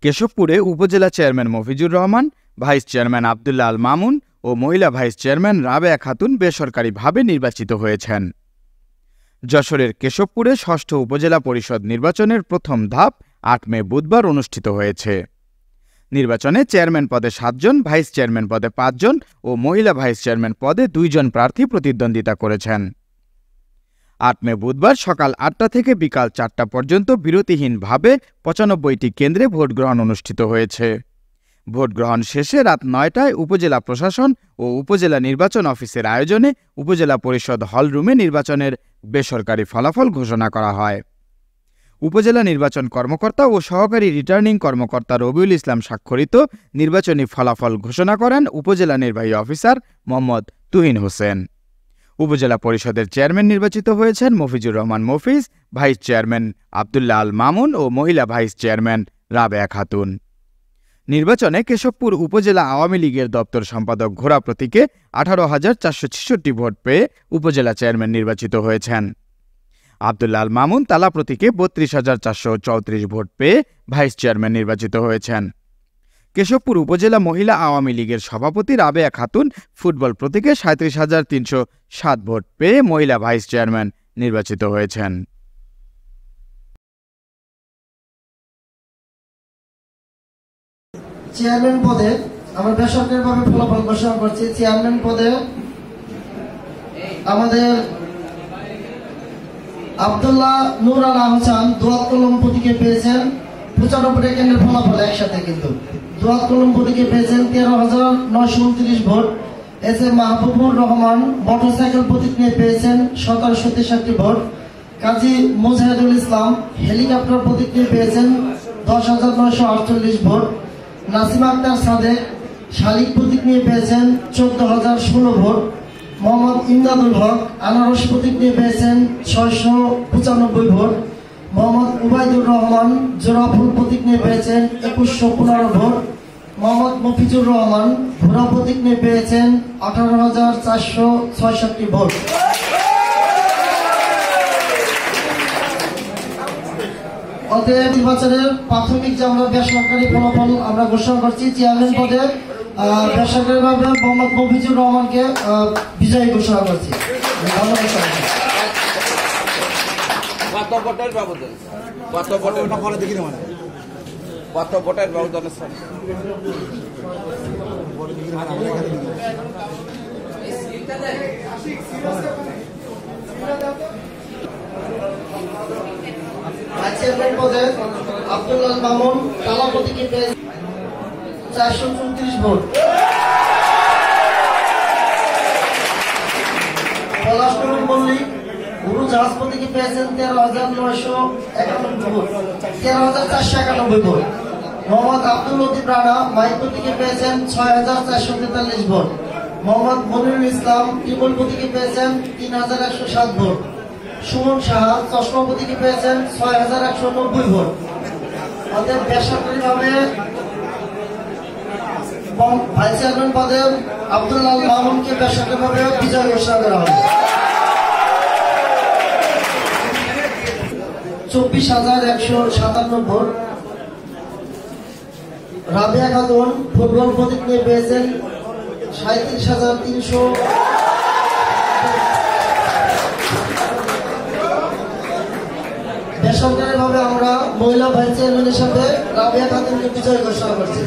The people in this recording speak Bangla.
কেশবপুরে উপজেলা chairman Mofizur Rahman, vice chairman Abdullah Al Mamun ও মহিলা ভাইস চেয়ারম্যান রাবেয়া খাতুন বেসরকারিভাবে নির্বাচিত হয়েছেন। যশোরের কেশবপুরে ষষ্ঠ উপজেলা পরিষদ নির্বাচনের প্রথম ধাপ ৮ মে বুধবার অনুষ্ঠিত হয়েছে। নির্বাচনে চেয়ারম্যান পদে ৭ জন, ভাইস চেয়ারম্যান পদে ৫ জন ও মহিলা ভাইস চেয়ারম্যান পদে ২ জন প্রার্থী প্রতিদ্বন্দ্বিতা করেছেন। ৮ মে বুধবার সকাল ৮টা থেকে বিকাল ৪টা পর্যন্ত বিরতিহীনভাবে ৯৫টি কেন্দ্রে ভোটগ্রহণ অনুষ্ঠিত হয়েছে। ভোটগ্রহণ শেষে রাত ৯টায় উপজেলা প্রশাসন ও উপজেলা নির্বাচন অফিসের আয়োজনে উপজেলা পরিষদ হলরুমে নির্বাচনের বেসরকারি ফলাফল ঘোষণা করা হয়। উপজেলা নির্বাচন কর্মকর্তা ও সহকারী রিটার্নিং কর্মকর্তা রবিউল ইসলাম স্বাক্ষরিত নির্বাচনী ফলাফল ঘোষণা করেন উপজেলা নির্বাহী অফিসার মোহাম্মদ তুহিন হোসেন। উপজেলা পরিষদের চেয়ারম্যান নির্বাচিত হয়েছেন মফিজুর রহমান মফিজ, ভাইস চেয়ারম্যান আব্দুল্লাহ আল মামুন ও মহিলা ভাইস চেয়ারম্যান রাবেয়া খাতুন। নির্বাচনে কেশবপুর উপজেলা আওয়ামী লীগের দপ্তর সম্পাদক ঘোড়া প্রতীকে ১৮,৪৬৬ ভোট পেয়ে উপজেলা চেয়ারম্যান নির্বাচিত হয়েছেন। আব্দুল্লাহ আল মামুন তালা প্রতীকে ৩২,৪৩৪ ভোট পেয়ে ভাইস চেয়ারম্যান নির্বাচিত হয়েছেন। কেশবপুর উপজেলা মহিলা আওয়ামী লীগের সভাপতি রাবেয়া খাতুন ফুটবল প্রতীকে ৩৭,৩০৭ ভোট পেয়ে মহিলা ভাইস চেয়ারম্যান নির্বাচিত হয়েছেন। চেয়ারম্যান পদে আমরা বেসরকারিভাবে ফলাফল ঘোষণা করছি। চেয়ারম্যান পদে আমাদের আব্দুল্লাহ নূর আল আহসান দোয়াত কলম প্রতীকে পেয়েছেন ৯৫টি কেন্দ্রের ফলাফল একসাথে, কিন্তু দোয়াত কলম প্রতীকে পেয়েছেন ১৩,৯২৯ ভোট। S A Mahbubur Rahman motorcycle প্রতীক নিয়ে পেয়েছেন ১৭৬৩ ভোট। কাজী মুজাহিদুল ইসলাম হেলিকপ্টার প্রতীক নিয়ে পেয়েছেন ১০,৯৪৮ ভোট। নাসিমা আক্তার সাদেক শালিক প্রতীক নিয়ে পেয়েছেন ১৪,০১৬ ভোট। মোহাম্মদ ইমদাদুল হক আনারস প্রতীক নিয়ে পেয়েছেন ৬৯৫ ভোট। মোহাম্মদ উবাইদুর রহমান জোড়াফুল প্রতীক নিয়ে পেয়েছেন ২১১৫ ভোট। মোহাম্মদ মফিজুর রহমান ঘোড়া প্রতীক নিয়ে পেয়েছেন ১৮,৪৬৬ ভোট। অতএব নির্বাচনের প্রাথমিক যে আমরা বেসরকারি ফলাফল আমরা ঘোষণা করছি। চেয়ারম্যান পদে বেসরকারিভাবে মোহাম্মদ মফিজুর রহমানকে বিজয়ী ঘোষণা করছি। চেয়ারম্যান পদে আব্দুল্লাহ আল মামুন তালা প্রতীকে পেয়েছেন ৪৩৪ ভোট। পলাশ মল্লিক উড়োজাহাজ প্রতীকে পেয়েছেন ১৩,৯৯১ ভোট, ১৩,৪৯১ ভোট। মোহাম্মদ আব্দুল লতিফ রানা মাইক প্রতীকে পেয়েছেন ৬,৪৪৩ ভোট। মোহাম্মদ মনিরুল ইসলাম টিবল প্রতীকে পেয়েছেন ৩,১০৭ ভোট। সুমন সাহা চশমা প্রতীকে পেয়েছেন ৬,১৯০ ভোট। অতএব বেসরকারিভাবে ভাইস চেয়ারম্যান পদে আব্দুল্লাহ আল মামুনকে বেসরকারিভাবে বিজয় ঘোষণা করা হবে। ২৪,১৫৭ ভোট। রাবেয়া খাতুন ফুটবল প্রতীক নিয়ে পেয়েছেন ৩৭,৩০০। বেসরকারিভাবে আমরা মহিলা ভাইস চেয়ারম্যানের সাথে রাবেয়া খাতুনকে বিজয় ঘোষণা করছি।